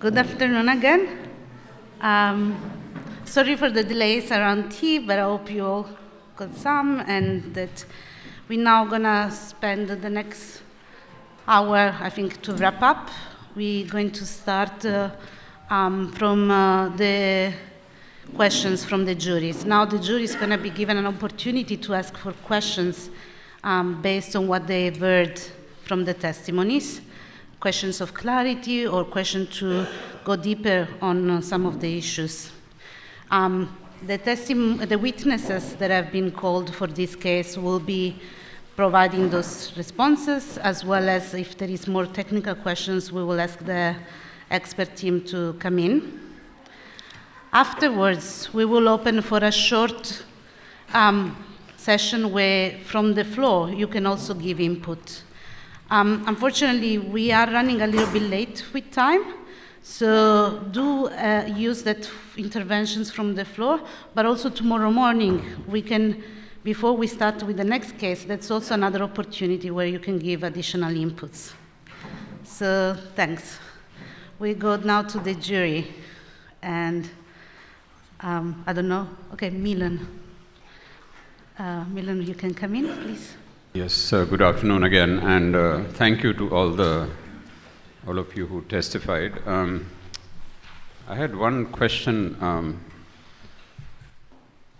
Good afternoon again. Sorry for the delays around tea, but I hope you all got some, and that we're now gonna spend the next hour, I think, to wrap up. We're going to start from the questions from the juries. Now the jury is gonna be given an opportunity to ask for questions based on what they've heard from the testimonies. Questions of clarity or questions to go deeper on some of the issues. The witnesses that have been called for this case will be providing those responses, as well as if there is more technical questions, we will ask the expert team to come in. Afterwards, we will open for a short session where from the floor you can also give input. Unfortunately, we are running a little bit late with time, so do use that interventions from the floor, but also tomorrow morning, we can, before we start with the next case, that's also another opportunity where you can give additional inputs. So, thanks. We go now to the jury, and I don't know, okay, Milan. Milan, you can come in, please. Yes, good afternoon again, and thank you to all of you who testified. I had one question.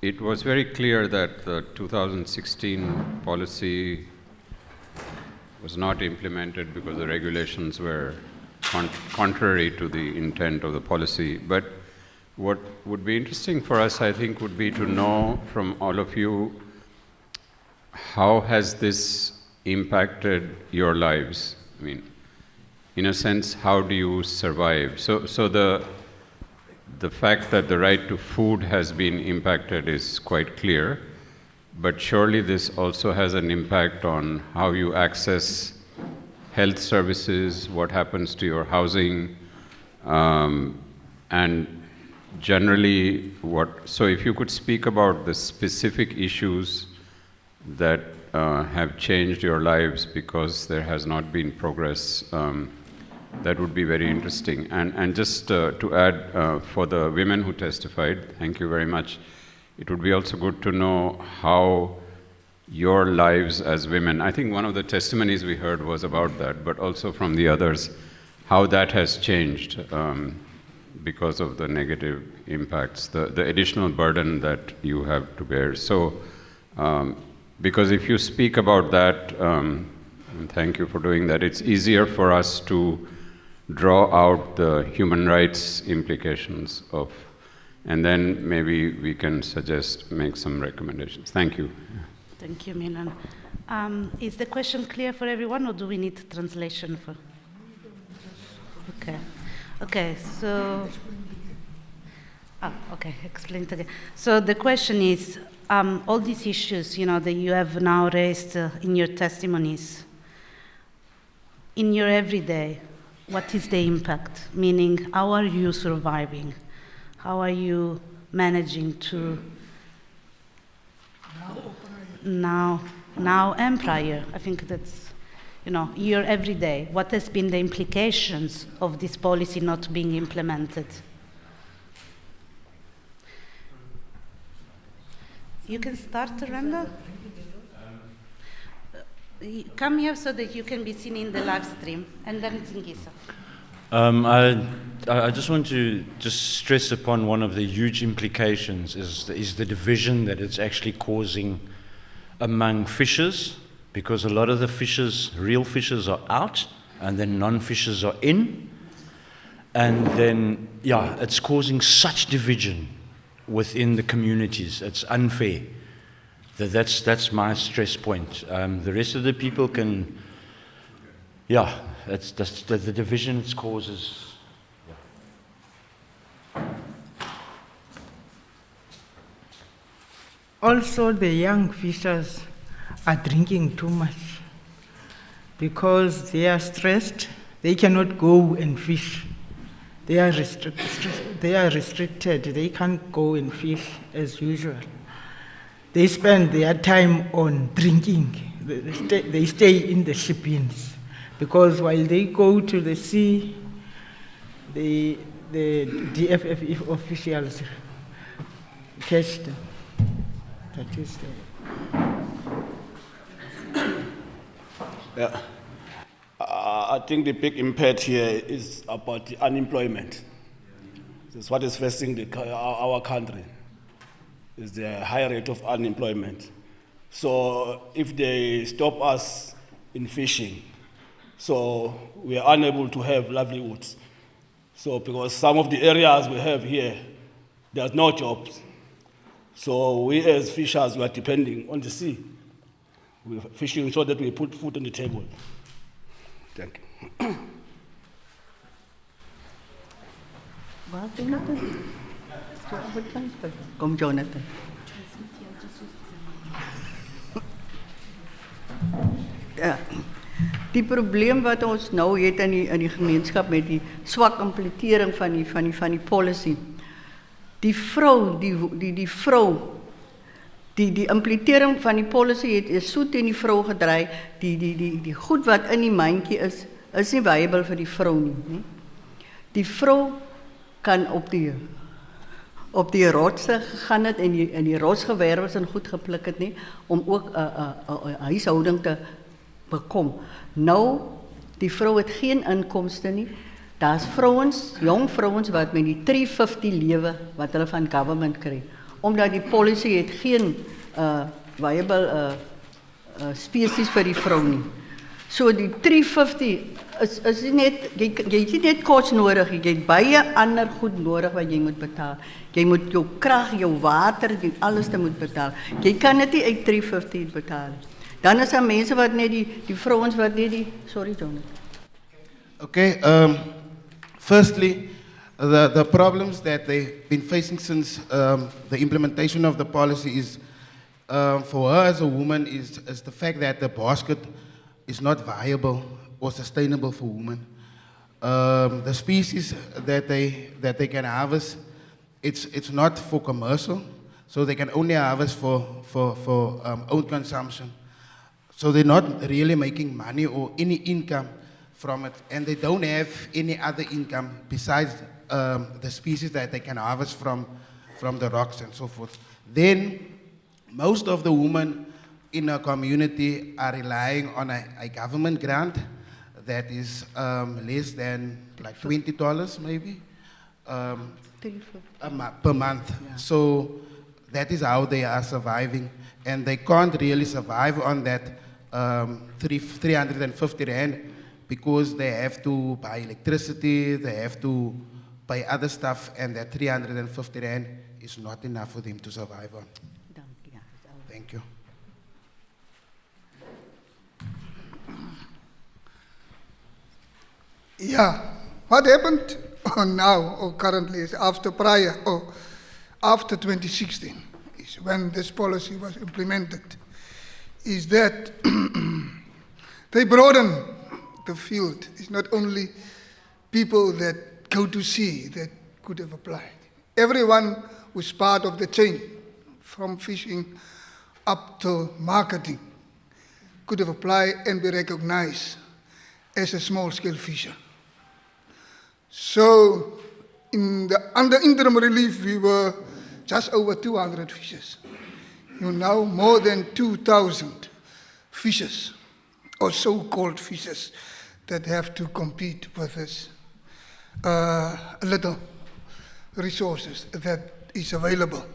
It was very clear that the 2016 policy was not implemented because the regulations were contrary to the intent of the policy. But what would be interesting for us, I think, would be to know from all of you, how has this impacted your lives? I mean, in a sense, how do you survive? So the fact that the right to food has been impacted is quite clear, but surely this also has an impact on how you access health services, what happens to your housing, and generally so if you could speak about the specific issues that have changed your lives because there has not been progress, that would be very interesting. And just to add, for the women who testified, thank you very much. It would be also good to know how your lives as women, I think one of the testimonies we heard was about that, but also from the others, how that has changed because of the negative impacts, the additional burden that you have to bear. So, because if you speak about that, and thank you for doing that, it's easier for us to draw out the human rights implications of, and then maybe we can make some recommendations. Thank you. Thank you, Milan. Is the question clear for everyone, or do we need translation for? Okay, so, okay, explain it again. So the question is, all these issues, that you have now raised in your testimonies, in your everyday, what is the impact? Meaning, how are you surviving? How are you managing to now and prior? I think that's, your everyday. What has been the implications of this policy not being implemented? You can start, Randa. Come here so that you can be seen in the live stream, and then it's Ngisa. I just want to stress upon one of the huge implications is the division that it's actually causing among fishers, because a lot of the fishers, real fishers, are out, and then non-fishers are in, and then it's causing such division within the communities. It's unfair. That's my stress point. The rest of the people can, that's the division it causes. Also, the young fishers are drinking too much because they are stressed. They cannot go and fish. They are restricted. They can't go and fish as usual. They spend their time on drinking. They stay in the shippings because while they go to the sea, the DFF officials catch them. That is Yeah. I think the big impact here is about the unemployment. That's what is facing our country, is the high rate of unemployment. So if they stop us in fishing, so we are unable to have livelihoods. So because some of the areas we have here, there's no jobs. So we as fishers, we are depending on the sea. We're fishing so that we put food on the table. Thank you. Waar Jonathan? Kom Jonathan. Ja. Die probleem wat ons nou het in die gemeenskap met die swak implementering van die policy. Die implementering van die policy is so teen die vrou gedraai. Die goed wat in die mandjie is nie viable vir die vrou nie. Die vrou kan op die rotse gegaan het en die rotsgewerwels en goed gepluk het nie, om ook 'n huishouding te bekom. Nou, die vrou het geen inkomste nie. Daar's vrouens, jong vrouens wat met die 350 lewe wat hulle van government kry. Omdat die policy het geen viable species vir die vrou nie. So die 350 is nie net, jy het nie net kos nodig, jy het baie ander goed nodig wat jy moet betaal. Jy moet jou krag, jou water, alles te moet betaal. Jy kan dit nie uit 350 betaal. Dan is daar mense wat net die vrouens wat net sorry Jonathan. Okay, firstly, the problems that they've been facing since the implementation of the policy is, for her as a woman, is the fact that the basket is not viable or sustainable for women. The species that they can harvest, it's not for commercial, so they can only harvest for own consumption. So they're not really making money or any income from it, and they don't have any other income besides the species that they can harvest from the rocks and so forth. Then most of the women in our community are relying on a government grant that is less than like $20 maybe per month. Yeah. So that is how they are surviving, and they can't really survive on that 350 rand, because they have to buy electricity, they have to buy other stuff, and that 350 rand is not enough for them to survive on. Thank you. Yeah, what happened now or currently is after 2016 is when this policy was implemented, is that they broaden the field. It's not only people that go to sea that could have applied. Everyone who's part of the chain, from fishing up to marketing, could have applied and be recognized as a small-scale fisher. So under interim relief, we were just over 200 fishers. You're now more than 2,000 fishers, or so-called fishers, that have to compete with this little resources that is available.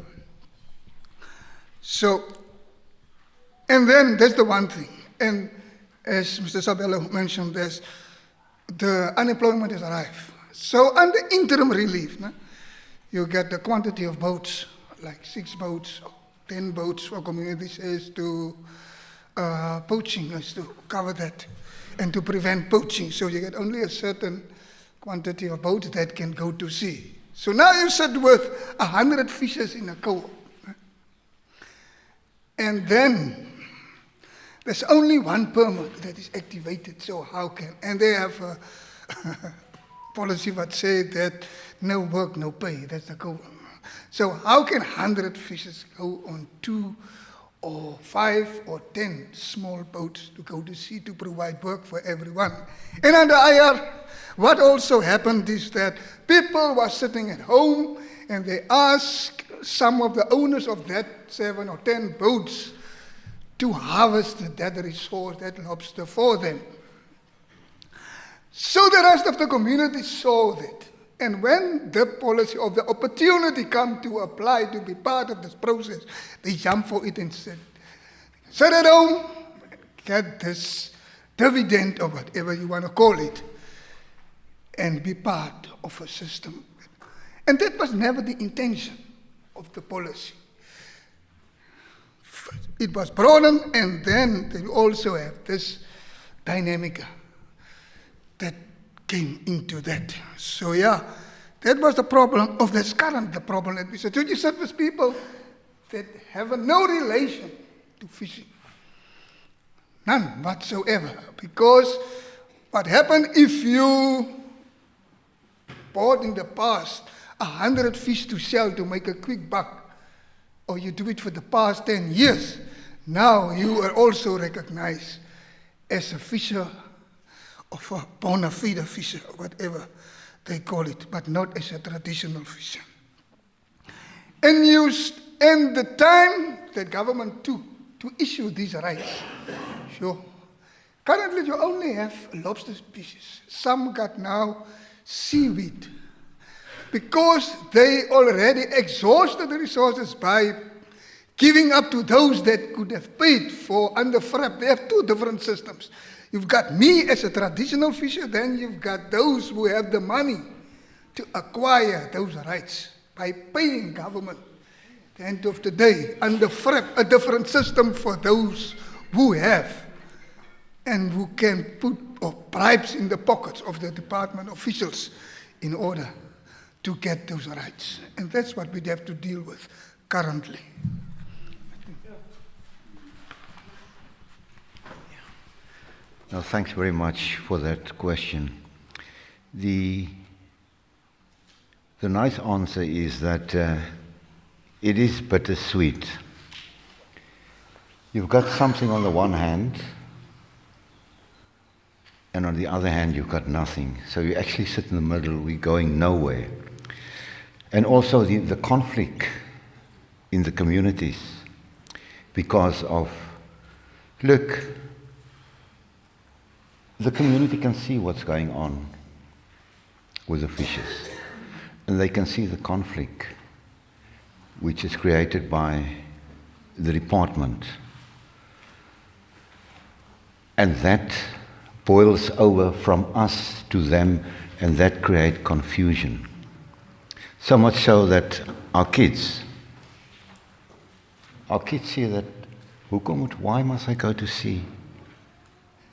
So, and then that's the one thing. And as Mr. Sabello mentioned, the unemployment is rife. So under interim relief, you get the quantity of boats, like 6 boats, 10 boats for communities, as to poaching, as to cover that, and to prevent poaching. So you get only a certain quantity of boats that can go to sea. So now you sit with 100 fishers in a co-op. And then there's only one permit that is activated, so how can, and they have a policy that say that no work, no pay, that's the co-op. So how can 100 fishers go on 2 or 5 or 10 small boats to go to sea to provide work for everyone. And under IR, what also happened is that people were sitting at home and they asked some of the owners of that 7 or 10 boats to harvest that resource, that lobster for them. So the rest of the community saw that. And when the policy of the opportunity come to apply to be part of this process, they jump for it and said, sit at home, get this dividend or whatever you want to call it, and be part of a system. And that was never the intention of the policy. It was broadened, and then you also have this dynamic that came into that. So yeah, that was the problem of this current, the problem that we said. So you sit with people that have no relation to fishing. None whatsoever. Because what happened if you bought in the past 100 fish to sell to make a quick buck, or you do it for the past 10 years, now you are also recognized as a fisher, of a bona fide fisher, or whatever they call it, but not as a traditional fisher. And the time that government took to issue these rights, sure. Currently you only have lobster species. Some got now seaweed, because they already exhausted the resources by giving up to those that could have paid for under FRAP. They have two different systems. You've got me as a traditional fisher, then you've got those who have the money to acquire those rights by paying government. At the end of the day, under FRAP, a different system for those who have and who can put bribes in the pockets of the department officials in order to get those rights. And that's what we have to deal with currently. Well, thanks very much for that question. The nice answer is that it is bittersweet. You've got something on the one hand, and on the other hand, you've got nothing. So you actually sit in the middle, we're going nowhere. And also the conflict in the communities because of, look, the community can see what's going on with the fishes, and they can see the conflict which is created by the department. And that boils over from us to them, and that creates confusion. So much so that our kids see that, why must I go to sea?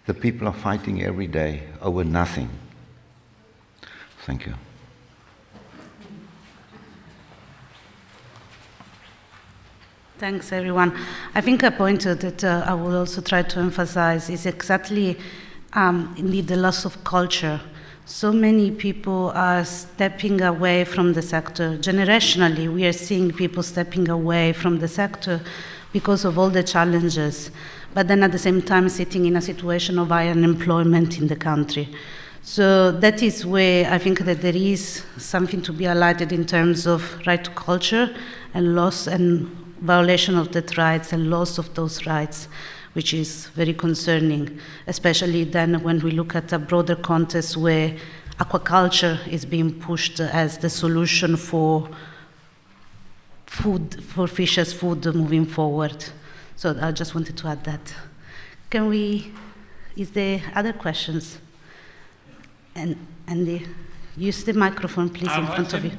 The people are fighting every day over nothing. Thank you. Thanks, everyone. I think a point that I will also try to emphasize is exactly indeed the loss of culture. So many people are stepping away from the sector. Generationally, we are seeing people stepping away from the sector because of all the challenges, but then at the same time sitting in a situation of high unemployment in the country. So that is where I think that there is something to be highlighted in terms of right to culture and loss and violation of that rights and loss of those rights, which is very concerning, especially then when we look at a broader context where aquaculture is being pushed as the solution for food, for fishers' food moving forward. So I just wanted to add that. Is there other questions? And use the microphone, please, in front of you.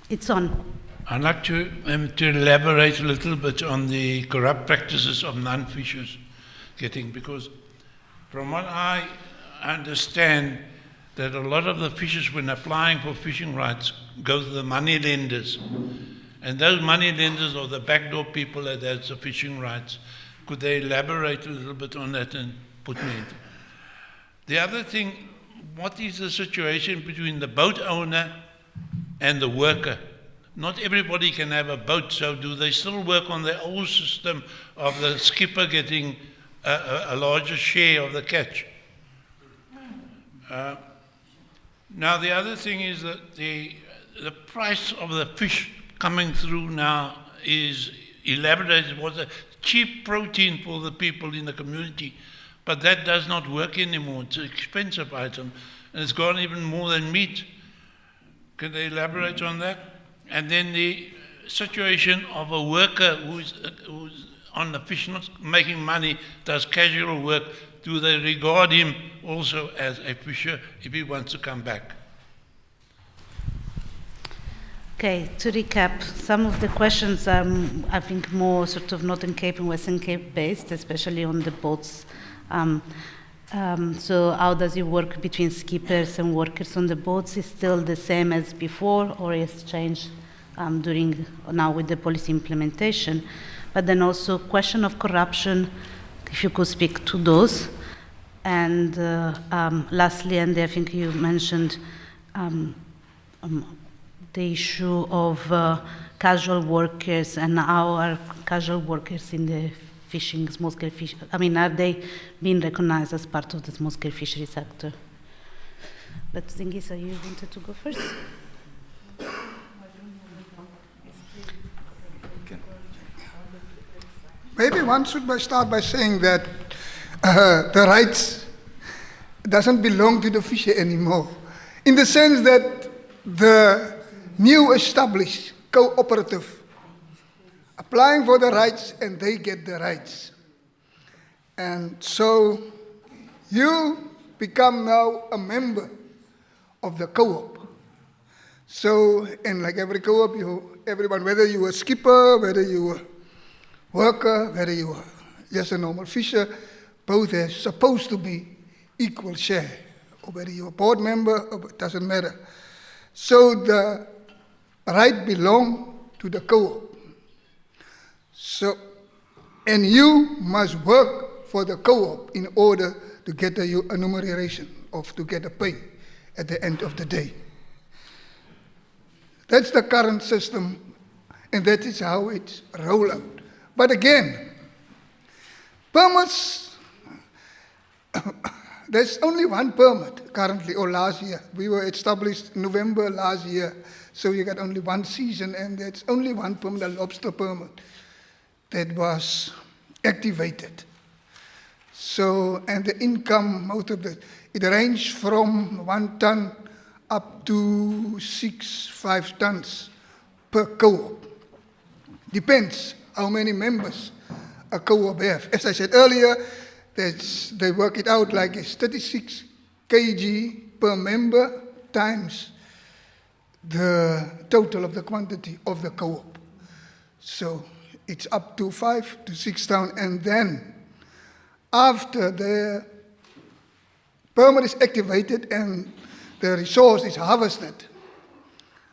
It's on. I'd like to elaborate a little bit on the corrupt practices of non-fishers getting, because from what I understand, that a lot of the fishers, when applying for fishing rights, go to the money lenders. And those money lenders are the backdoor people that has the fishing rights. Could they elaborate a little bit on that and put me into? The other thing, what is the situation between the boat owner and the worker not everybody can have a boat, so do they still work on their old system of the skipper getting a larger share of the catch? Now the other thing is that the price of the fish coming through now is elaborated, was a cheap protein for the people in the community, but that does not work anymore. It's an expensive item, and it's gone even more than meat. Can they elaborate on that? And then the situation of a worker who's on the fish, not making money, does casual work. Do they regard him also as a fisher if he wants to come back? Okay, to recap, some of the questions are, I think, more sort of Northern Cape and Western Cape based, especially on the boats. So how does it work between skippers and workers on the boats? Is still the same as before, or has changed now with the policy implementation? But then also question of corruption, if you could speak to those. And lastly, and I think you mentioned the issue of casual workers, and how are casual workers in the fishing, small-scale fish, I mean, are they being recognized as part of the small-scale fishery sector? But Zingisa, you wanted to go first? Maybe one should start by saying that the rights doesn't belong to the fisher anymore, in the sense that the new established cooperative applying for the rights, and they get the rights. And so you become now a member of the co-op. So, and like every co-op, everyone, whether you were a skipper, whether you were worker, whether you were just a normal fisher, both are supposed to be equal share. Or whether you're a board member, it doesn't matter. So the right belong to the co-op. So, and you must work for the co-op in order to get a remuneration, or to get a pay at the end of the day. That's the current system, and that is how it's rolled out. But again, permits, there's only one permit currently, or last year. We were established November last year, so you got only one season, and there's only one permit, a lobster permit, that was activated. So, and the income out of it ranged from 1 ton up to 5 tons per co-op. Depends how many members a co-op have. As I said earlier, they work it out like it's 36 kg per member times the total of the quantity of the co-op. So it's up to 5 to 6 tons, and then after the permit is activated and the resource is harvested,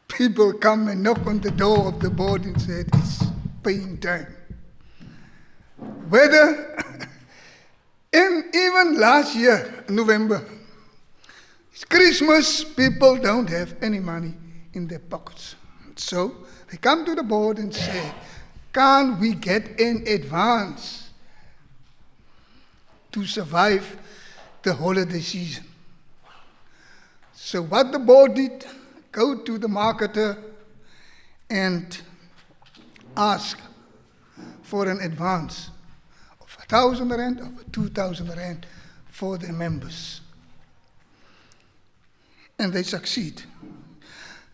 people come and knock on the door of the board and say it's paying time. Whether, and even last year, November, it's Christmas, people don't have any money in their pockets. So they come to the board and say, can we get an advance to survive the holiday season? So what the board did, go to the marketer and ask for an advance of 1,000 rand or 2,000 rand for their members. And they succeed.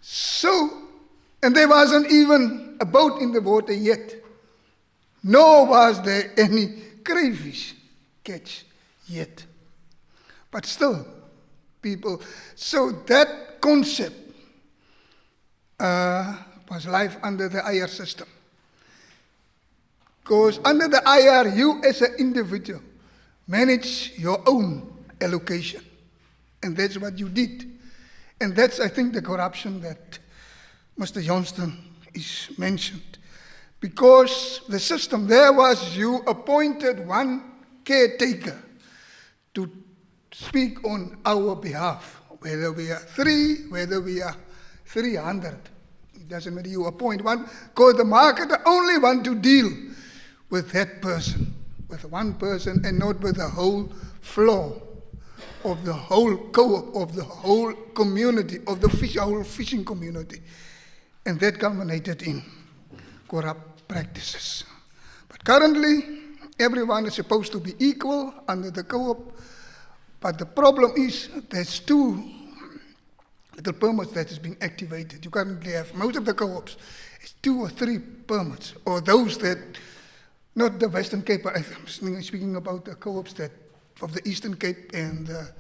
So, and there wasn't even a boat in the water yet, nor was there any crayfish catch yet. But still, people, so that concept was live under the IR system. Because under the IR, you as an individual manage your own allocation. And that's what you did. And that's, I think, the corruption that Mr. Johnston is mentioned. Because the system there was you appointed one caretaker to speak on our behalf, whether we are 3, whether we are 300. It doesn't matter you appoint one, because the marketer only want to deal with that person, with one person, and not with the whole flow of the whole co-op, of the whole community, of the whole fishing community. And that culminated in corrupt practices. But currently, everyone is supposed to be equal under the co-op, but the problem is there's too little permits that has been activated. You currently have, most of the co-ops, it's 2 or 3 permits, or those that, not the Western Cape, but I'm speaking about the co-ops that of the Eastern Cape and the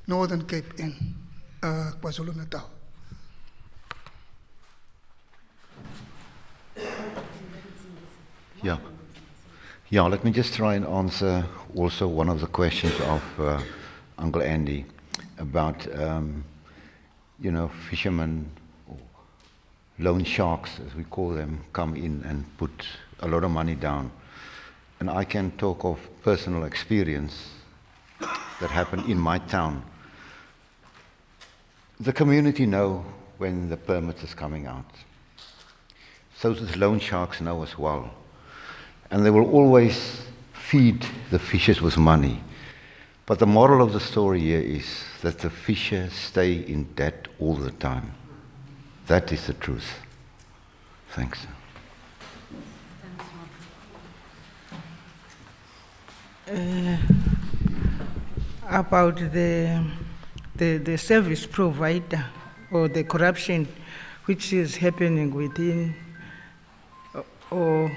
Northern Cape in KwaZulu-Natal. Yeah, let me just try and answer also one of the questions of Uncle Andy about, fishermen, or loan sharks, as we call them, come in and put a lot of money down. And I can talk of personal experience that happened in my town. The community know when the permit is coming out. So the loan sharks know as well. And they will always feed the fishers with money. But the moral of the story here is that the fishers stay in debt all the time. That is the truth. Thanks. About the service provider or the corruption which is happening within or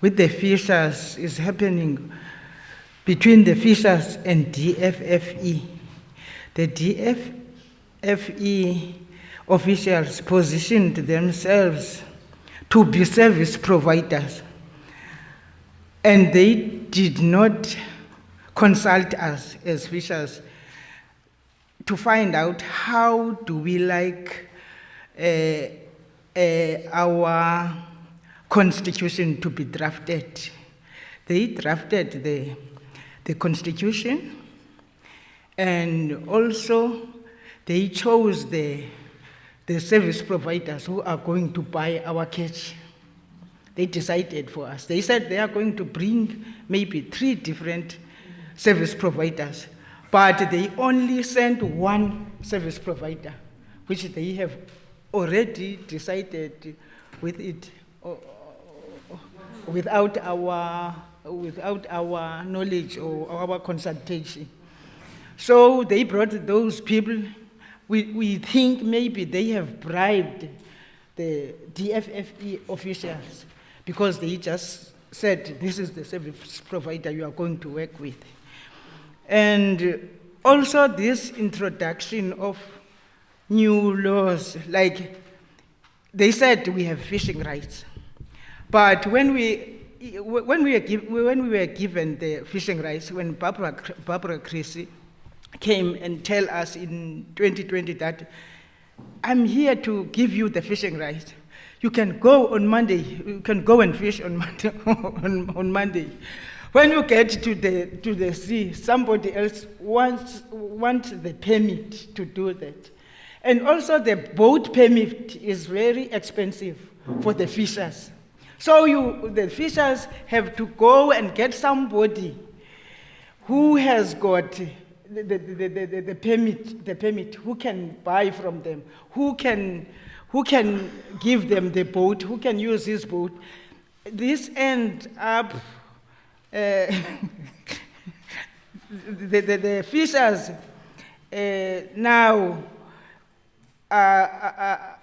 with the fishers is happening between the fishers and DFFE. The DFFE officials positioned themselves to be service providers, and they did not consult us as fishers to find out how do we like our constitution to be drafted. They drafted the constitution, and also they chose the service providers who are going to buy our catch. They decided for us. They said they are going to bring maybe 3 different service providers, but they only sent one service provider, which they have already decided with it without our knowledge or our consultation. So they brought those people. We think maybe they have bribed the DFFE officials because they just said, this is the service provider you are going to work with. And also this introduction of new laws, like they said we have fishing rights. But when we were given the fishing rights, when Barbara Creasy came and tell us in 2020 that I'm here to give you the fishing rights. You can go on Monday. You can go and fish on Monday. on Monday. When you get to the sea, somebody else wants the permit to do that. And also the boat permit is very expensive for the fishers. So the fishers have to go and get somebody who has got the permit, who can buy from them, who can give them the boat, who can use his boat. This ends up the fishers now are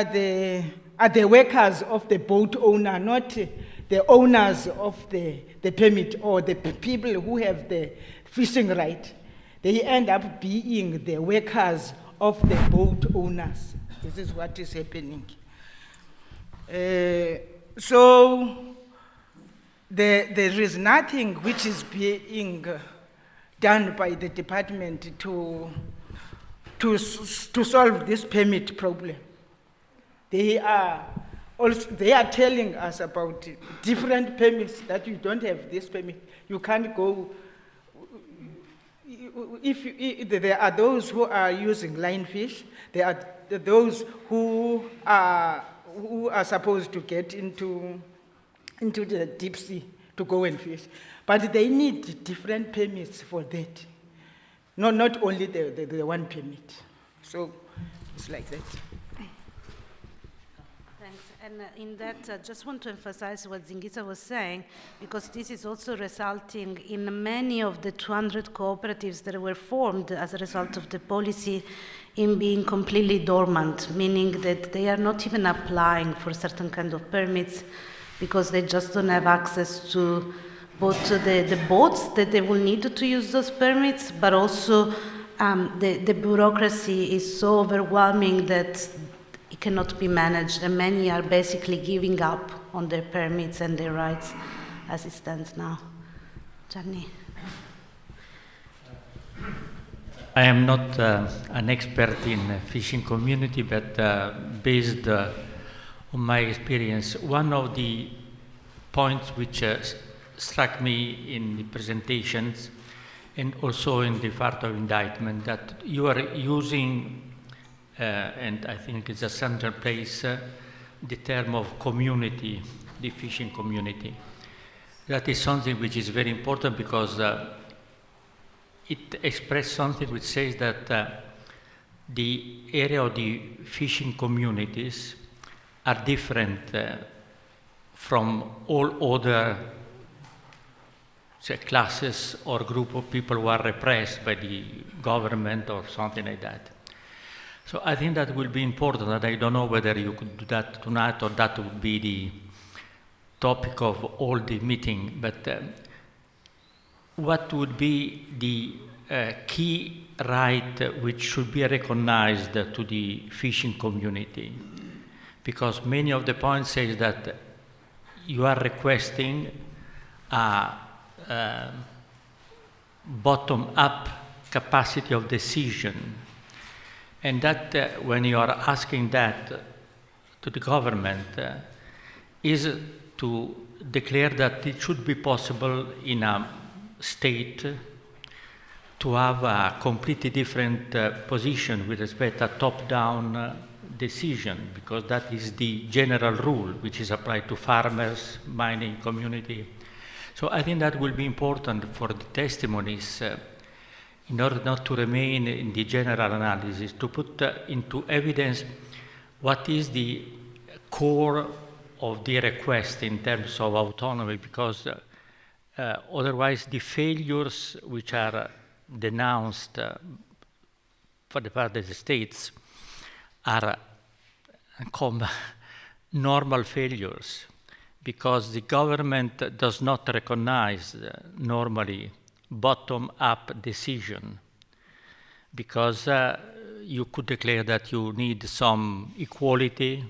the workers of the boat owner, not the owners of the permit or the people who have the fishing right. They end up being the workers of the boat owners. This is what is happening. So there is nothing which is being done by the department to solve this permit problem. They are telling us about different permits, that you don't have this permit. You can't go. if there are those who are using line fish, there are those who are supposed to get into the deep sea to go and fish, but they need different permits for that. Not only the one permit. So it's like that. Thanks. And in that, I just want to emphasize what Zingisa was saying, because this is also resulting in many of the 200 cooperatives that were formed as a result of the policy in being completely dormant, meaning that they are not even applying for certain kind of permits because they just don't have access to both the boats that they will need to use those permits, but also the bureaucracy is so overwhelming that it cannot be managed, and many are basically giving up on their permits and their rights as it stands now. Gianni. I am not an expert in fishing community, but based on my experience, one of the points which struck me in the presentations and also in the part of indictment, that you are using, and I think it's a central place, the term of community, the fishing community. That is something which is very important because it expresses something which says that the area of the fishing communities are different from all other classes or group of people who are repressed by the government or something like that. So I think that will be important, and I don't know whether you could do that tonight or that would be the topic of all the meeting, but what would be the key right which should be recognized to the fishing community? Because many of the points say that you are requesting a bottom-up capacity of decision, and that when you are asking that to the government is to declare that it should be possible in a state to have a completely different position with respect to top-down decision, because that is the general rule which is applied to farmers, mining community. So I think that will be important for the testimonies in order not to remain in the general analysis, to put into evidence what is the core of the request in terms of autonomy, because otherwise the failures which are denounced for the part of the states are normal failures, because the government does not recognize normally bottom-up decision, because you could declare that you need some equality,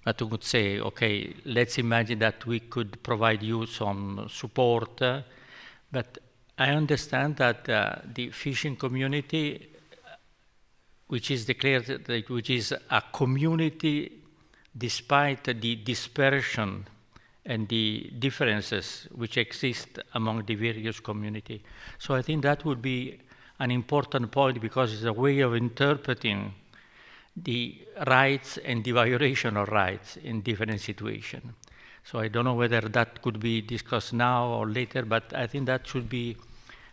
but you could say, okay, let's imagine that we could provide you some support, but I understand that the fishing community, which is declared, which is a community despite the dispersion and the differences which exist among the various communities. So I think that would be an important point, because it's a way of interpreting the rights and the violation of rights in different situations. So I don't know whether that could be discussed now or later, but I think that should be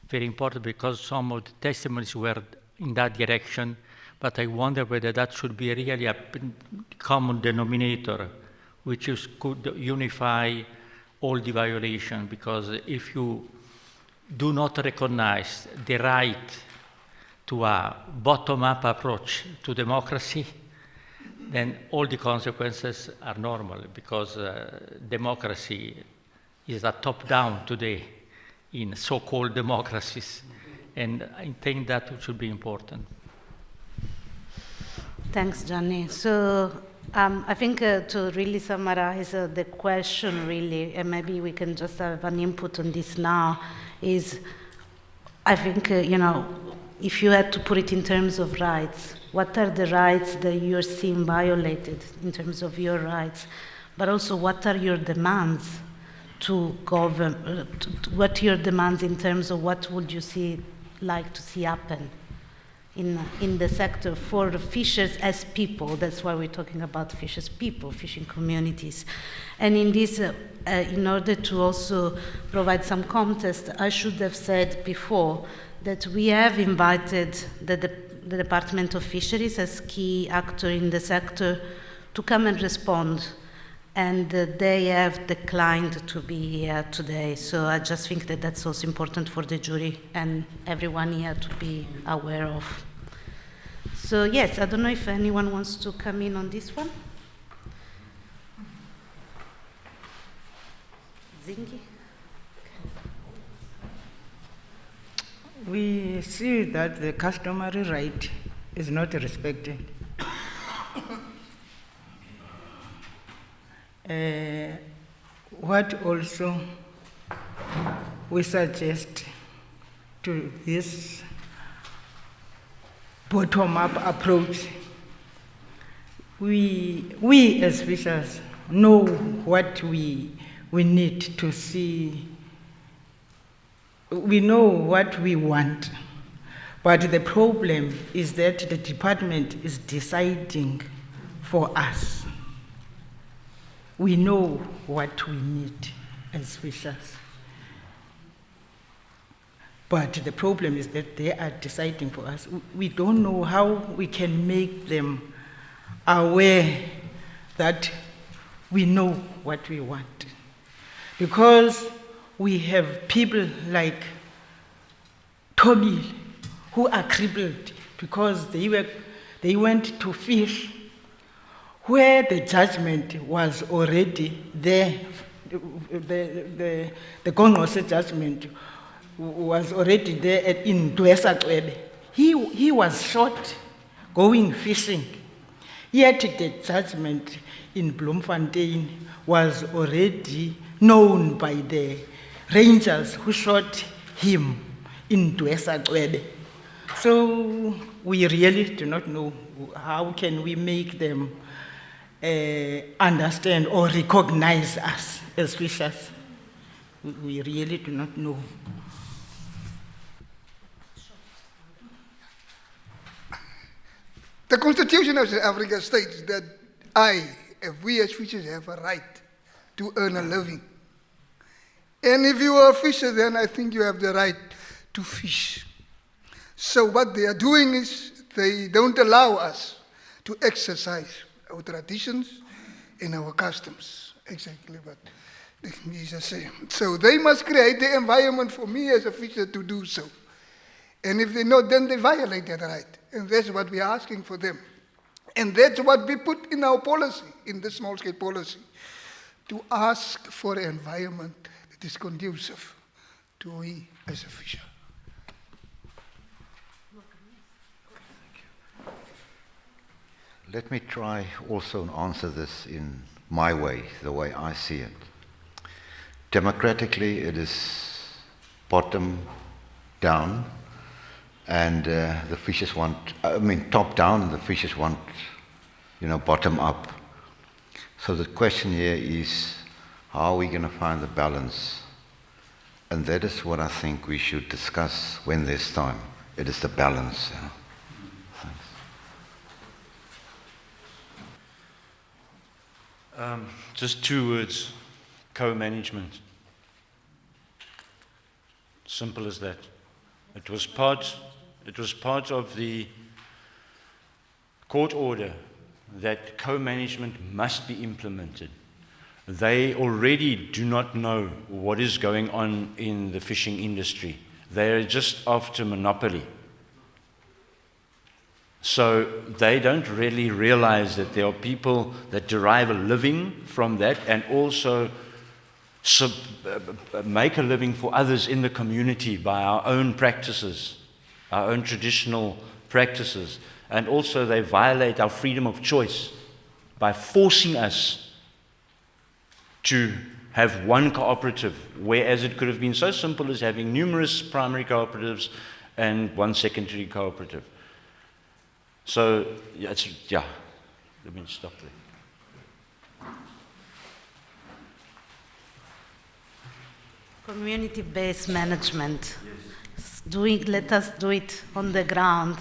very important, because some of the testimonies were in that direction, but I wonder whether that should be really a common denominator which could unify all the violations, because if you do not recognize the right to a bottom-up approach to democracy, then all the consequences are normal, because democracy is a top-down today in so-called democracies, and I think that should be important. Thanks, Gianni. So I think to really summarize the question, really, and maybe we can just have an input on this now, is I think, if you had to put it in terms of rights, what are the rights that you're seeing violated in terms of your rights? But also, what are your demands to govern, what are your demands in terms of what would you see like to see happen in the sector for the fishers as people. That's why we're talking about fishers people, fishing communities. And in this, in order to also provide some context, I should have said before that we have invited the Department of Fisheries as key actor in the sector to come and respond, and they have declined to be here today. So I just think that that's also important for the jury and everyone here to be aware of. So yes, I don't know if anyone wants to come in on this one. Zingi? We see that the customary right is not respected. What also we suggest to this bottom-up approach, we as fishers know what we need to see. We know what we want, but the problem is that the department is deciding for us. We know what we need as fishers, but the problem is that they are deciding for us. We don't know how we can make them aware that we know what we want, because we have people like Toby who are crippled because they went to fish where the judgment was already there. The Gongose judgment was already there in Dwesa. He was shot going fishing, yet the judgment in Bloemfontein was already known by the rangers who shot him in Dwesa. So we really do not know how can we make them understand or recognize us as fishers. We really do not know. The Constitution of South Africa states that if we as fishers have a right to earn a living. And if you are a fisher, then I think you have the right to fish. So what they are doing is they don't allow us to exercise our traditions and our customs. Exactly what the Khmisa say. So they must create the environment for me as a fisher to do so. And if they not, then they violate that right. And that's what we are asking for them. And that's what we put in our policy, in the small-scale policy, to ask for an environment that is conducive to we as a fisher. Let me try also and answer this in my way, the way I see it. Democratically, it is bottom down, and the fishers want, top down, the fishers want, bottom up. So the question here is, how are we going to find the balance? And that is what I think we should discuss when there's time. It is the balance. Thanks. Just 2 words, co-management. Simple as that. It was part of the court order that co-management must be implemented. They already do not know what is going on in the fishing industry. They are just after monopoly. So they don't really realize that there are people that derive a living from that and also make a living for others in the community by our own practices, our own traditional practices. And also they violate our freedom of choice by forcing us to have one cooperative, whereas it could have been so simple as having numerous primary cooperatives and one secondary cooperative. So, let me stop there. Community-based management. Yes. let us do it on the ground,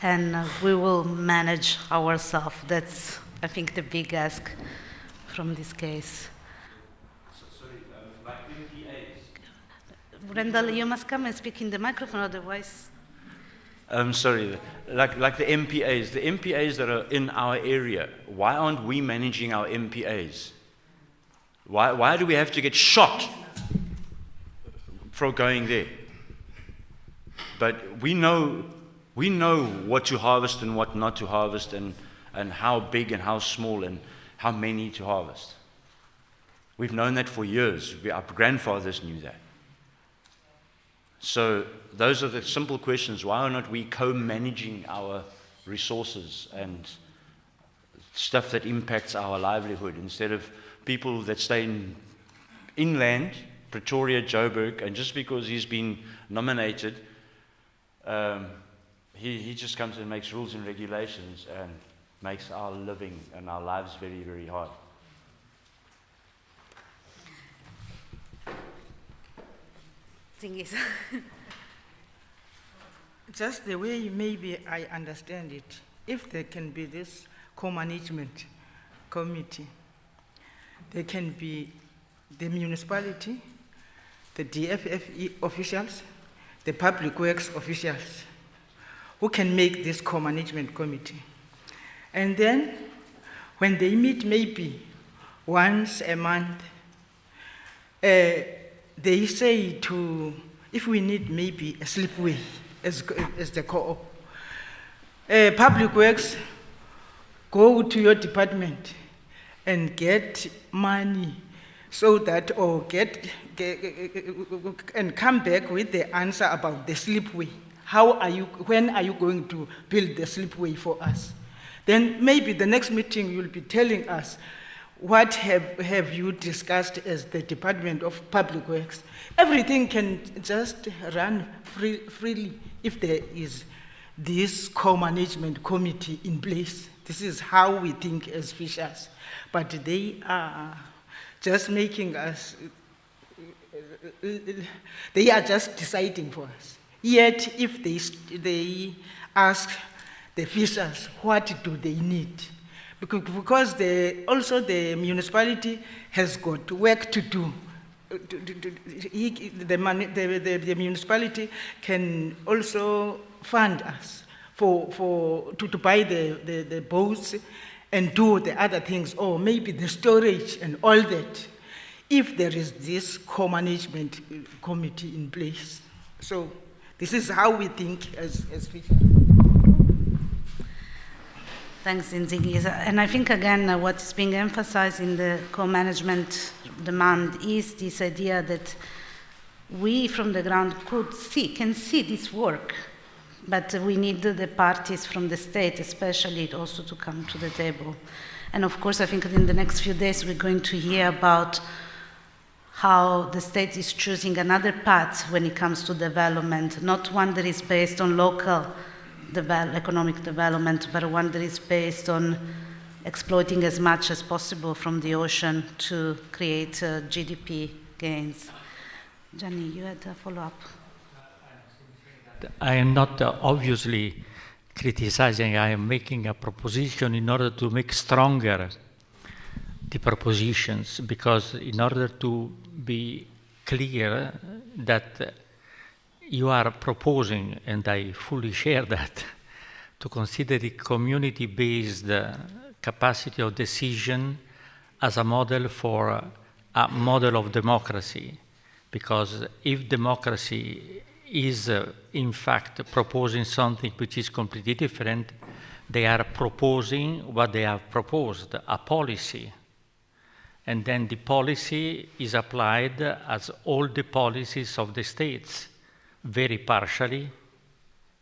and we will manage ourselves. That's, I think, the big ask from this case. Sorry, like MPAs. Brendel, you must come and speak in the microphone, otherwise. Sorry, like the MPAs that are in our area, why aren't we managing our MPAs? Why do we have to get shot for going there? But we know what to harvest and what not to harvest, and how big and how small and how many to harvest. We've known that for years. Our grandfathers knew that. So those are the simple questions. Why are not we co-managing our resources and stuff that impacts our livelihood, instead of people that stay inland, Pretoria, Joburg, and just because he's been nominated, he just comes and makes rules and regulations and makes our living and our lives very, very hard. Thing is, just the way maybe I understand it, if there can be this co-management committee, there can be the municipality, the DFFE officials, the public works officials, who can make this co-management committee. And then, when they meet maybe once a month, they say to, if we need maybe a slipway as the co-op, public works, go to your department and get money so that, or and come back with the answer about the slipway. When are you going to build the slipway for us? Then maybe the next meeting you'll be telling us, what have you discussed as the Department of Public Works? Everything can just run freely if there is this co-management committee in place. This is how we think as fishers. But they are just making us, they are just deciding for us. Yet, if they ask the fishers, what do they need? Because also the municipality has got work to do. The municipality can also fund us to buy the boats and do the other things, or maybe the storage and all that, if there is this co-management committee in place. So this is how we think as fishers. Thanks, Nzingi. And I think, again, what's being emphasized in the co-management demand is this idea that we from the ground can see this work, but we need the parties from the state, especially, also to come to the table. And of course, I think in the next few days, we're going to hear about how the state is choosing another path when it comes to development, not one that is based on local economic development, but one that is based on exploiting as much as possible from the ocean to create GDP gains. Gianni, you had a follow-up. I am not obviously criticizing, I am making a proposition in order to make stronger the propositions, because in order to be clear that you are proposing, and I fully share that, to consider the community-based capacity of decision as a model for a model of democracy. Because if democracy is in fact proposing something which is completely different, they are proposing what they have proposed, a policy. And then the policy is applied as all the policies of the states, very partially,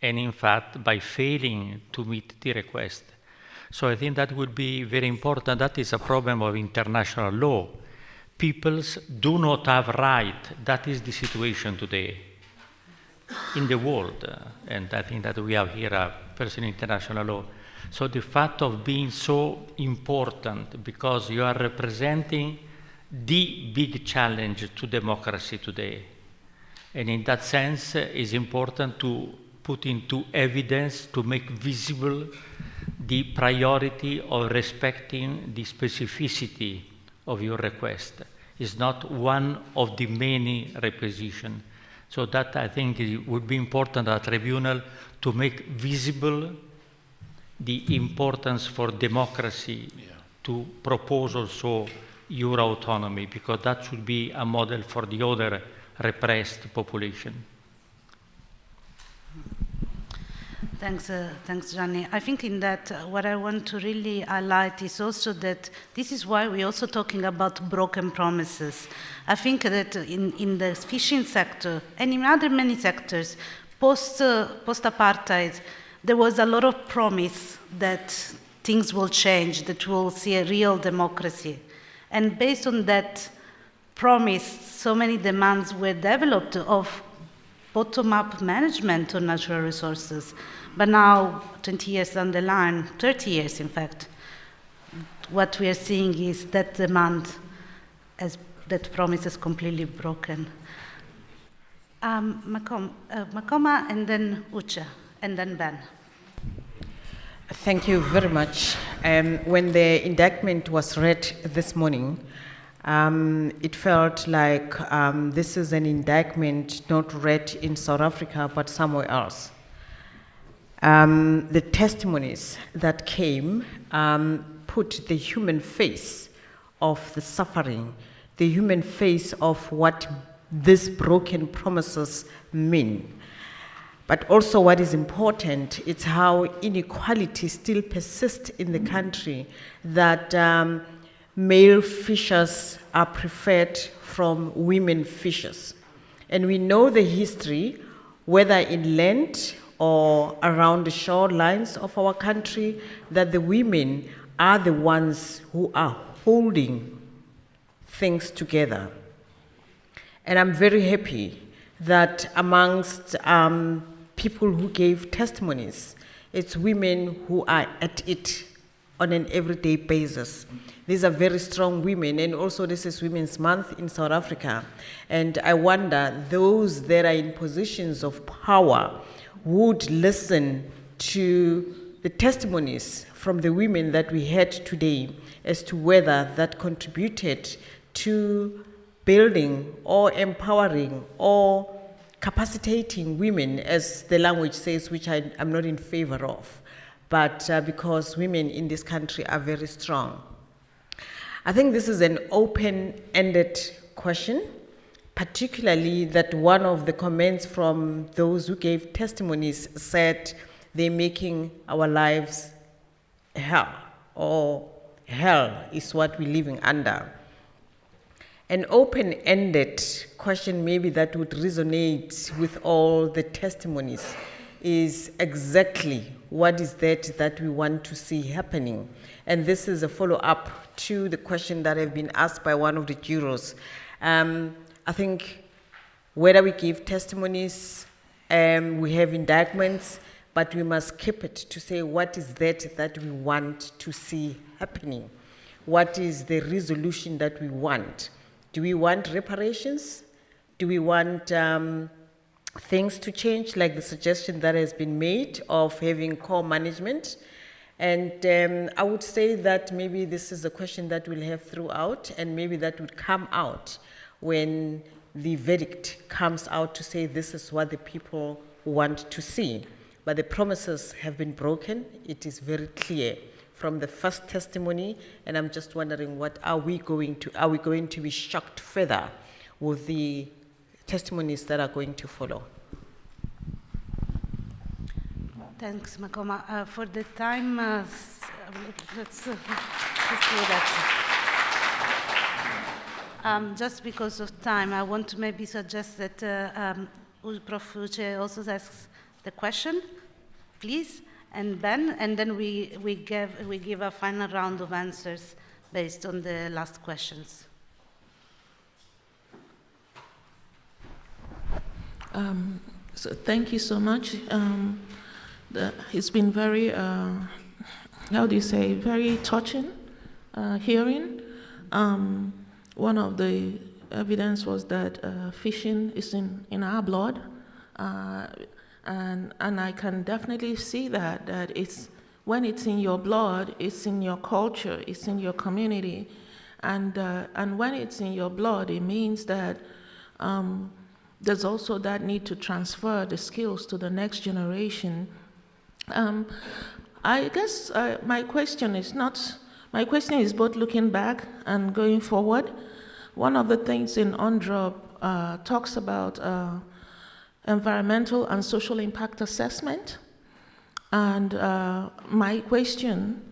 and in fact by failing to meet the request. So I think that would be very important. That is a problem of international law. Peoples do not have right. That is the situation today in the world. And I think that we have here a person in international law. So the fact of being so important because you are representing the big challenge to democracy today. And in that sense, it's important to put into evidence, to make visible the priority of respecting the specificity of your request. It's not one of the many requisitions. So that I think it would be important at tribunal to make visible the importance for democracy to propose also your autonomy, because that should be a model for the other repressed population. Thanks, Gianni. I think in that what I want to really highlight is also that this is why we're also talking about broken promises. I think that in the fishing sector and in other many sectors, post-apartheid, there was a lot of promise that things will change, that we'll see a real democracy. And based on that promise, so many demands were developed of bottom-up management of natural resources. But now, 20 years down the line, 30 years in fact, what we are seeing is that demand, that promise is completely broken. Makoma, and then Uche, and then Ben. Thank you very much. When the indictment was read this morning, it felt like this is an indictment not read in South Africa, but somewhere else. The testimonies that came put the human face of the suffering, the human face of what these broken promises mean. But also what is important is how inequality still persists in the country, that male fishers are preferred from women fishers. And we know the history, whether inland or around the shorelines of our country, that the women are the ones who are holding things together. And I'm very happy that amongst people who gave testimonies, it's women who are at it on an everyday basis. These are very strong women, and also this is Women's Month in South Africa. And I wonder, those that are in positions of power would listen to the testimonies from the women that we had today as to whether that contributed to building or empowering or capacitating women, as the language says, which I'm not in favor of, but because women in this country are very strong. I think this is an open-ended question, particularly that one of the comments from those who gave testimonies said they're making our lives hell, or hell is what we're living under. An open-ended question maybe that would resonate with all the testimonies is exactly what is that we want to see happening. And this is a follow-up to the question that have been asked by one of the jurors. I think whether we give testimonies, we have indictments, but we must keep it to say what is that we want to see happening. What is the resolution that we want? Do we want reparations? Do we want things to change, like the suggestion that has been made of having core management? And I would say that maybe this is a question that we'll have throughout, and maybe that would come out when the verdict comes out to say this is what the people want to see. But the promises have been broken. It is very clear from the first testimony, and I'm just wondering, what are we going to be shocked further with the testimonies that are going to follow? Thanks, Makoma. For the time, let's do that. Just because of time, I want to maybe suggest that Prof. Uche also asks the question, please, and Ben, and then we give a final round of answers based on the last questions. So thank you so much. It's been very, very touching hearing. One of the evidence was that fishing is in our blood, and I can definitely see that it's when it's in your blood, it's in your culture, it's in your community, and when it's in your blood, it means that there's also that need to transfer the skills to the next generation. I guess my question is both looking back and going forward. One of the things in UNDROP talks about environmental and social impact assessment. And my question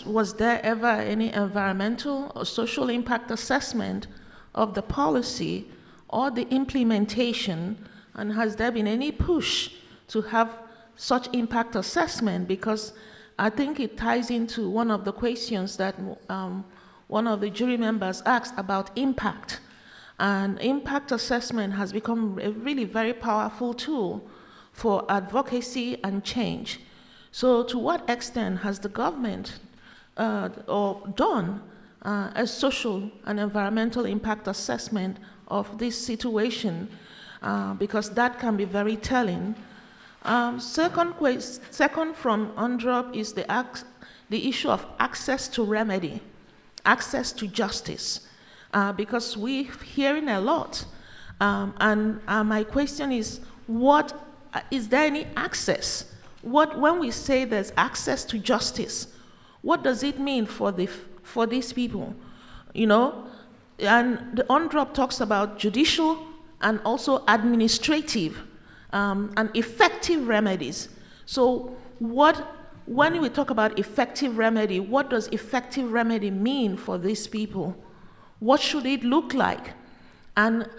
was there ever any environmental or social impact assessment of the policy or the implementation, and has there been any push to have such impact assessment? Because I think it ties into one of the questions that one of the jury members asked about impact. And impact assessment has become a really very powerful tool for advocacy and change. So to what extent has the government done a social and environmental impact assessment of this situation? Because that can be very telling. Second from UNDROP is the issue of access to remedy, access to justice, because we're hearing a lot. And my question is, is there any access? When we say there's access to justice, what does it mean for these people? You know, and the UNDROP talks about judicial and also administrative and effective remedies. So when we talk about effective remedy, what does effective remedy mean for these people? What should it look like? And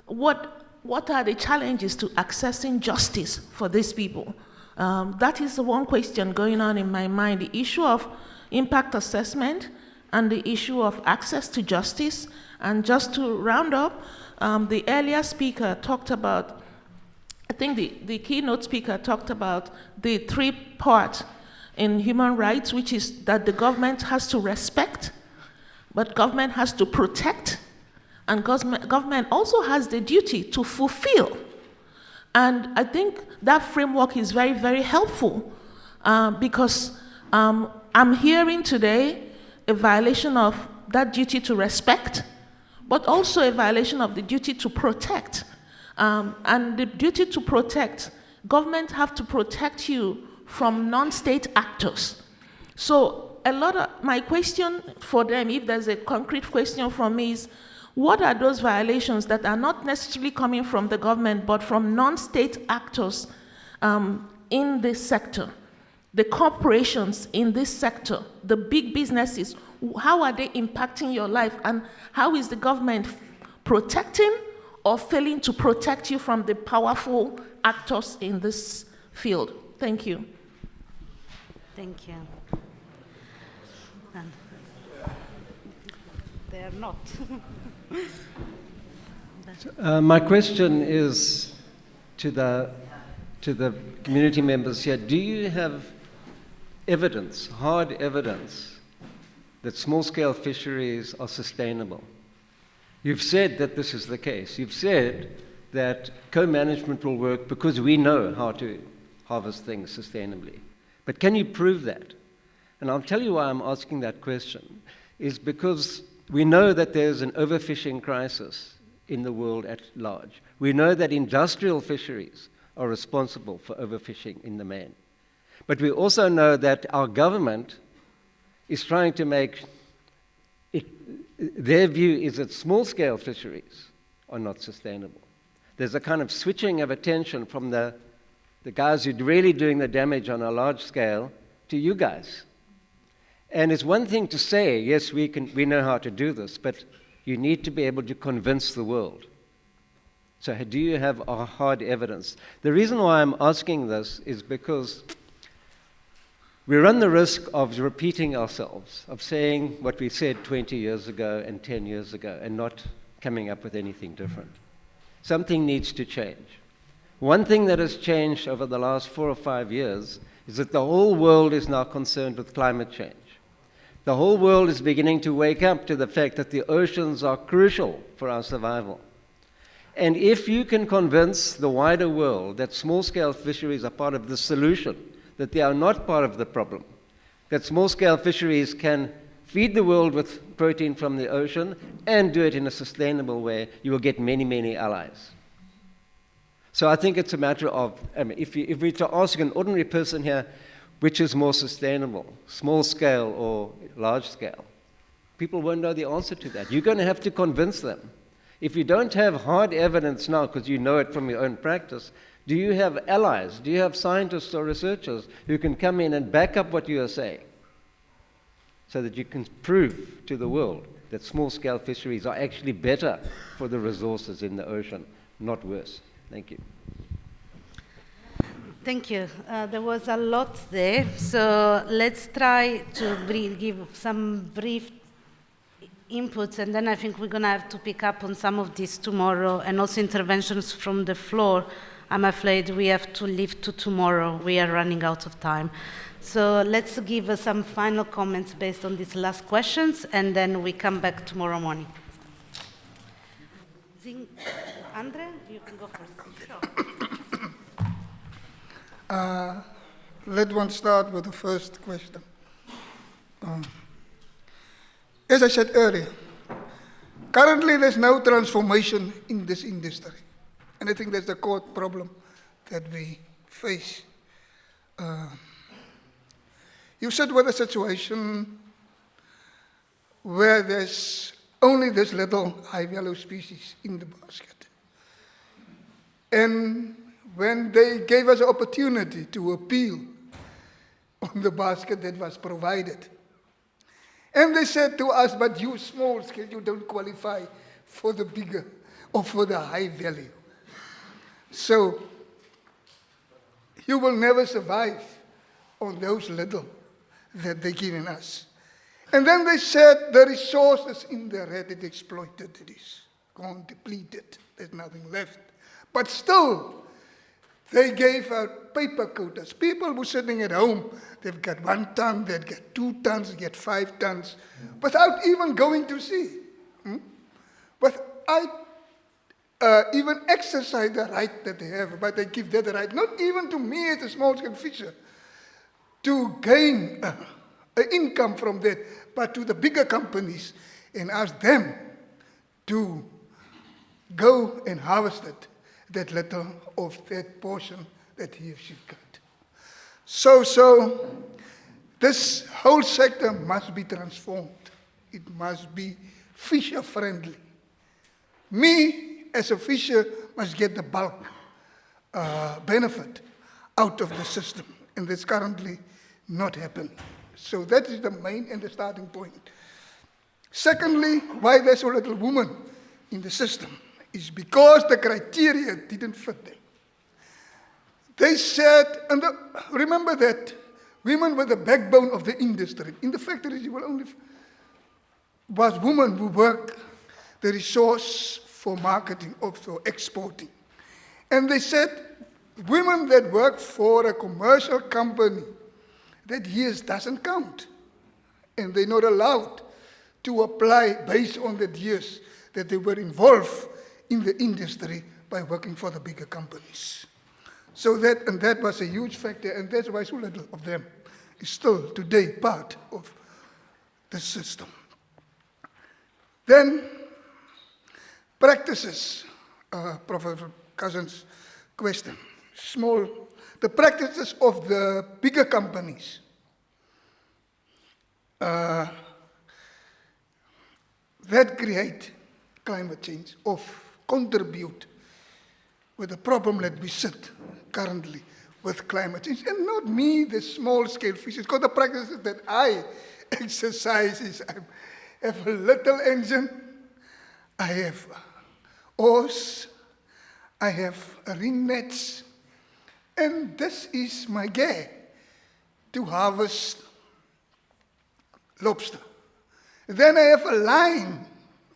what are the challenges to accessing justice for these people? That is the one question going on in my mind, the issue of impact assessment and the issue of access to justice. And just to round up, the earlier speaker talked about, I think the keynote speaker talked about the three parts in human rights, which is that the government has to respect, but government has to protect, and government also has the duty to fulfill. And I think that framework is very, very helpful because I'm hearing today a violation of that duty to respect, but also a violation of the duty to protect. And the duty to protect, government have to protect you from non-state actors. So my question for them, if there's a concrete question from me, is what are those violations that are not necessarily coming from the government, but from non-state actors in this sector? The corporations in this sector, the big businesses, how are they impacting your life? And how is the government protecting or failing to protect you from the powerful actors in this field? Thank you. Thank you. And they are not. My question is to the community members here. Do you have evidence, hard evidence, that small-scale fisheries are sustainable? You've said that this is the case. You've said that co-management will work because we know how to harvest things sustainably. But can you prove that? And I'll tell you why I'm asking that question, is because we know that there's an overfishing crisis in the world at large. We know that industrial fisheries are responsible for overfishing in the main. But we also know that our government is trying to make it, their view is that small-scale fisheries are not sustainable. There's a kind of switching of attention from the guys who are really doing the damage on a large scale to you guys. And it's one thing to say, yes, we know how to do this, but you need to be able to convince the world. So do you have hard evidence? The reason why I'm asking this is because we run the risk of repeating ourselves, of saying what we said 20 years ago and 10 years ago and not coming up with anything different. Something needs to change. One thing that has changed over the last 4 or 5 years is that the whole world is now concerned with climate change. The whole world is beginning to wake up to the fact that the oceans are crucial for our survival. And if you can convince the wider world that small-scale fisheries are part of the solution, that they are not part of the problem, that small-scale fisheries can feed the world with protein from the ocean and do it in a sustainable way, you will get many, many allies. So I think it's a matter of, if we were to ask an ordinary person here, which is more sustainable, small scale or large scale, people won't know the answer to that. You're going to have to convince them. If you don't have hard evidence now, because you know it from your own practice, do you have allies? Do you have scientists or researchers who can come in and back up what you are saying so that you can prove to the world that small-scale fisheries are actually better for the resources in the ocean, not worse? Thank you. Thank you. There was a lot there, so let's try to give some brief inputs, and then I think we're going to have to pick up on some of these tomorrow, and also interventions from the floor. I'm afraid we have to leave to tomorrow. We are running out of time. So let's give some final comments based on these last questions, and then we come back tomorrow morning. Andre, you can go first. Sure. Let one start with the first question. As I said earlier, currently there's no transformation in this industry. And I think that's the core problem that we face. You sit with a situation where there's only this little high-value species in the basket. And when they gave us an opportunity to appeal on the basket that was provided, and they said to us, but you small scale, you don't qualify for the bigger or for the high value. So you will never survive on those little that they're giving us. And then they said the resources in the red, it exploited, it is gone, depleted, there's nothing left. But still, they gave out paper quotas. People were sitting at home, they've got 1 ton, they've got 2 tons, they get 5 tons, without even going to sea. But I even exercise the right that they have, but they give that right, not even to me as a small-scale fisher, to gain an income from that, but to the bigger companies and ask them to go and harvest it, that little of that portion that he or she got. So this whole sector must be transformed. It must be fisher-friendly. Me, as a fisher, must get the bulk benefit out of the system, and that's currently not happening. So that is the main and the starting point. Secondly, why there's so little women in the system is because the criteria didn't fit them. They said, and remember that women were the backbone of the industry. In the factories, you will only was women who work the resource for marketing or for exporting. And they said, women that work for a commercial company, that years doesn't count. And they're not allowed to apply based on the years that they were involved in the industry by working for the bigger companies. So that was a huge factor, and that's why so little of them is still today part of the system. Then, practices, Professor Cousin's question. The practices of the bigger companies that create climate change or contribute with the problem that we sit currently with climate change. And not me, the small-scale fishers, because the practices that I exercise is I have a little engine, I have oars, I have ring nets, and this is my gear to harvest lobster. Then I have a line,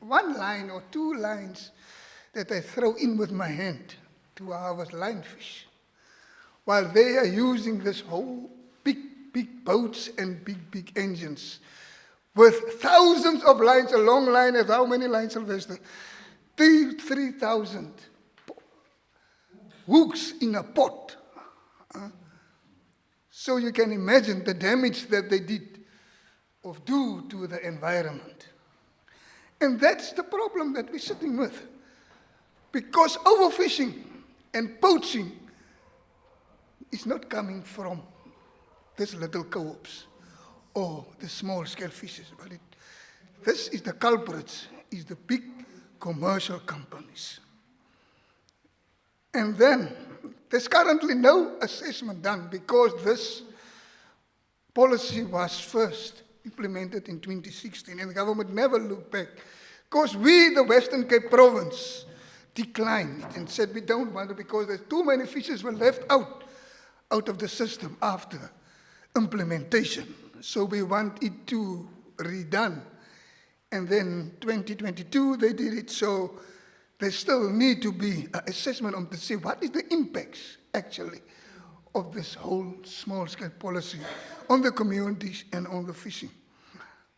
1 line or 2 lines that I throw in with my hand to harvest lionfish, while they are using this whole big boats and big engines with thousands of lines, a long line of how many lines, Sylvester? 3,000 hooks in a pot. So you can imagine the damage that they did or do to the environment. And that's the problem that we're sitting with. Because overfishing and poaching is not coming from these little co-ops or the small-scale fishers, but this is the culprits, is the big commercial companies. And then there's currently no assessment done because this policy was first implemented in 2016 and the government never looked back. Because we, the Western Cape Province, declined it and said we don't want it because there's too many fishes were left out of the system after implementation. So we want it to redone. And then 2022 they did it, so there still need to be an assessment on to see what is the impacts actually of this whole small-scale policy on the communities and on the fishing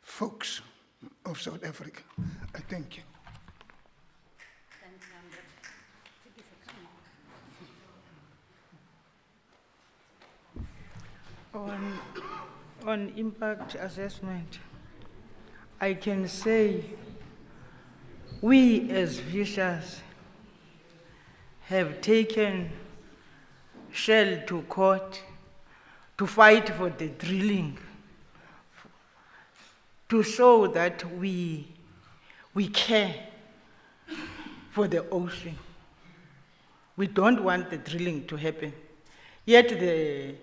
folks of South Africa. I thank you. On impact assessment, I can say we as fishers have taken Shell to court to fight for the drilling, to show that we care for the ocean. We don't want the drilling to happen. Yet the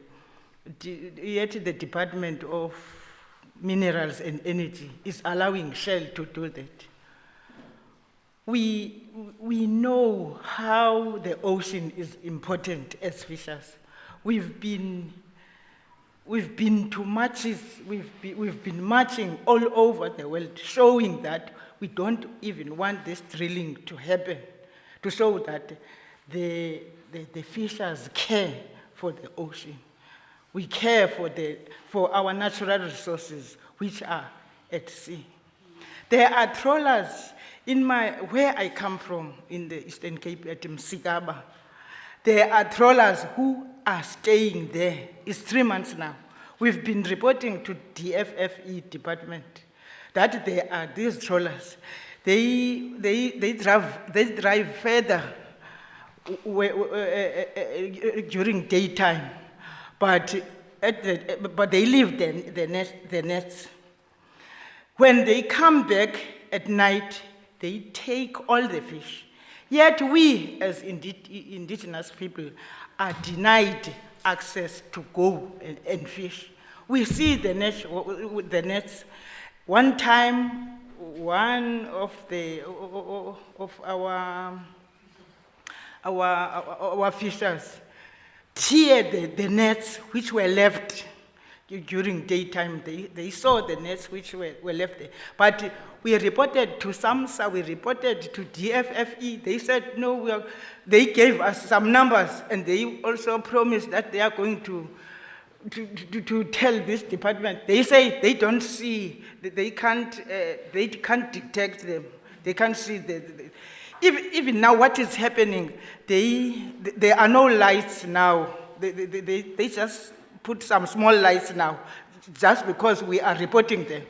Department of Minerals and Energy is allowing Shell to do that. We know how the ocean is important as fishers. We've been to marches, we've been marching all over the world, showing that we don't even want this drilling to happen, to show that the fishers care for the ocean. We care for our natural resources, which are at sea. There are trawlers where I come from, in the Eastern Cape at Msikaba. There are trawlers who are staying there. It's 3 months now. We've been reporting to DFFE department that there are these trawlers. They drive further during daytime, but they leave the nets. When they come back at night, they take all the fish. Yet we, as indigenous people, are denied access to go and fish. We see the nets. One time, one of our fishers teared the nets which were left during daytime. They saw the nets which were left there. But we reported to SAMSA, we reported to DFFE. They said, no, they gave us some numbers, and they also promised that they are going to tell this department. They say they don't see, they can't detect them. They can't see even now what is happening. There are no lights now. They just put some small lights now, just because we are reporting them.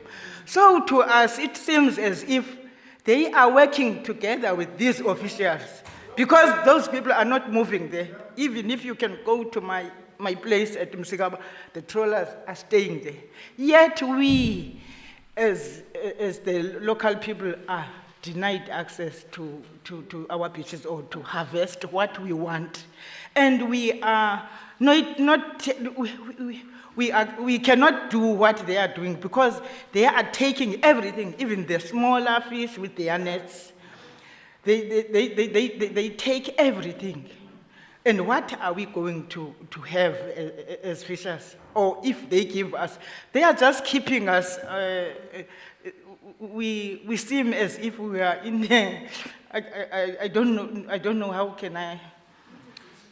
So to us, it seems as if they are working together with these officials, because those people are not moving there. Even if you can go to my place at Msikaba, the trawlers are staying there. Yet we, as the local people, are denied access to our beaches or to harvest what we want. And we are we cannot do what they are doing, because they are taking everything, even the smaller fish with their nets. They take everything. And what are we going to have as fishers? Or if they give us, they are just keeping us. We seem as if we are in a, I don't know how can I.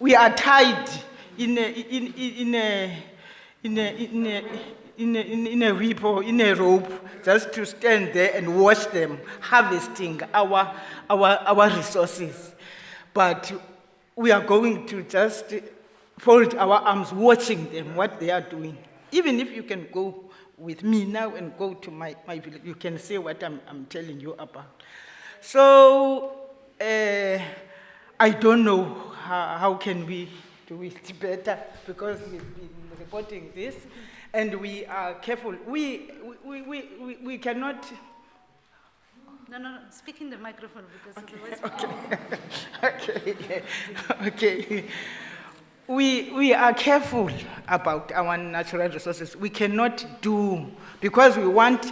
We are tied in in a whip or in a rope, just to stand there and watch them harvesting our resources. But we are going to just fold our arms watching them, what they are doing. Even if you can go with me now and go to my village, you can see what I'm telling you about. So I don't know how can we do it better, because we've been reporting this, and we are careful. We cannot. No, speak in the microphone, because otherwise. Okay. We are careful about our natural resources. We cannot do, because we want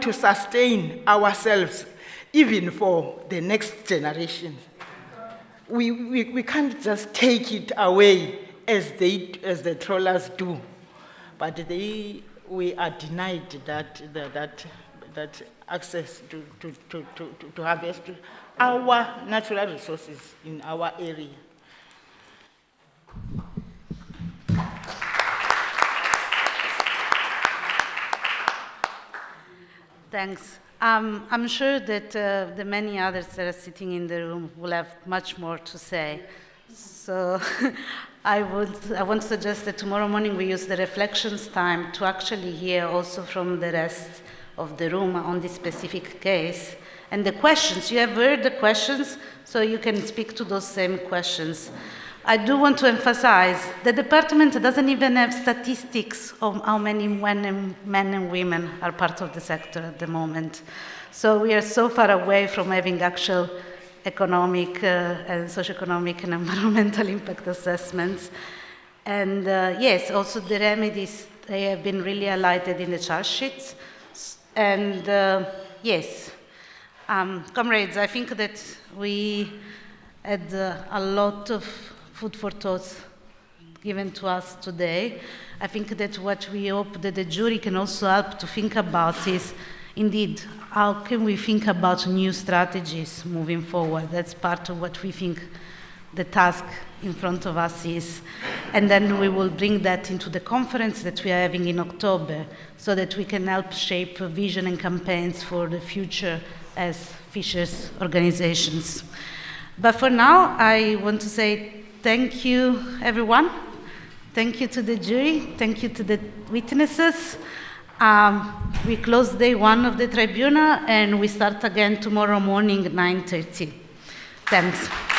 to sustain ourselves even for the next generation. We can't just take it away as the trawlers do, but we are denied that access to harvest our natural resources in our area. Thanks. I'm sure that the many others that are sitting in the room will have much more to say. So I want to suggest that tomorrow morning we use the reflections time to actually hear also from the rest of the room on this specific case. And the questions, you have heard the questions, so you can speak to those same questions. I do want to emphasize the department doesn't even have statistics of how many men and women are part of the sector at the moment. So we are so far away from having actual economic and socioeconomic and environmental impact assessments. And yes, also the remedies, they have been really highlighted in the charge sheets. And yes, comrades, I think that we had a lot of food for thought given to us today. I think that what we hope that the jury can also help to think about is, indeed, how can we think about new strategies moving forward? That's part of what we think the task in front of us is. And then we will bring that into the conference that we are having in October, so that we can help shape a vision and campaigns for the future as fishers organizations. But for now, I want to say thank you, everyone. Thank you to the jury. Thank you to the witnesses. We close day one of the tribunal, and we start again tomorrow morning at 9:30. Thanks.